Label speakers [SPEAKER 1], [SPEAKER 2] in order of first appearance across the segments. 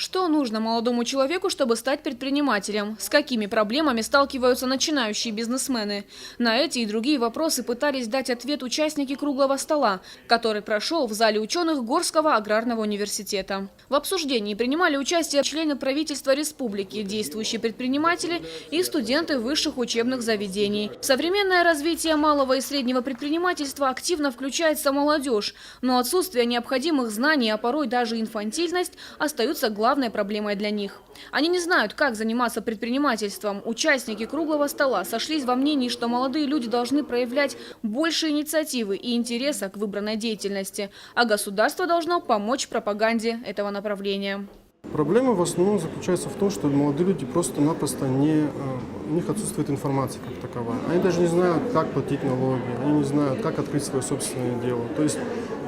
[SPEAKER 1] Что нужно молодому человеку, чтобы стать предпринимателем? С какими проблемами сталкиваются начинающие бизнесмены? На эти и другие вопросы пытались дать ответ участники круглого стола, который прошел в зале ученых Горского аграрного университета. В обсуждении принимали участие члены правительства республики, действующие предприниматели и студенты высших учебных заведений. В современное развитие малого и среднего предпринимательства активно включается молодежь, но отсутствие необходимых знаний, а порой даже инфантильность остаются главной проблемой для них. Они не знают, как заниматься предпринимательством. Участники круглого стола сошлись во мнении, что молодые люди должны проявлять больше инициативы и интереса к выбранной деятельности, а государство должно помочь в пропаганде этого направления.
[SPEAKER 2] Проблема в основном заключается в том, что молодые люди просто-напросто у них отсутствует информация как таковая. Они даже не знают, как платить налоги, они не знают, как открыть свое собственное дело. То есть,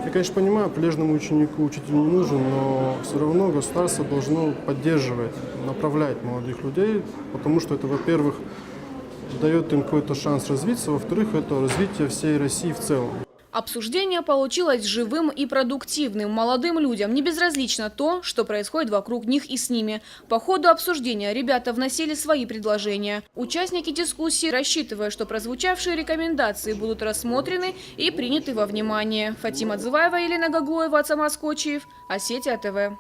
[SPEAKER 2] я, конечно, понимаю, прилежному ученику учитель не нужен, но все равно государство должно поддерживать, направлять молодых людей, потому что это, во-первых, дает им какой-то шанс развиться, во-вторых, это развитие всей России в целом.
[SPEAKER 1] Обсуждение получилось живым и продуктивным. Молодым людям не безразлично то, что происходит вокруг них и с ними. По ходу обсуждения ребята вносили свои предложения. Участники дискуссии, рассчитывая, что прозвучавшие рекомендации будут рассмотрены и приняты во внимание. Фатима Дзываева, Елена Гаглоева, Ацамаз Кочиев, Осетия ТВ.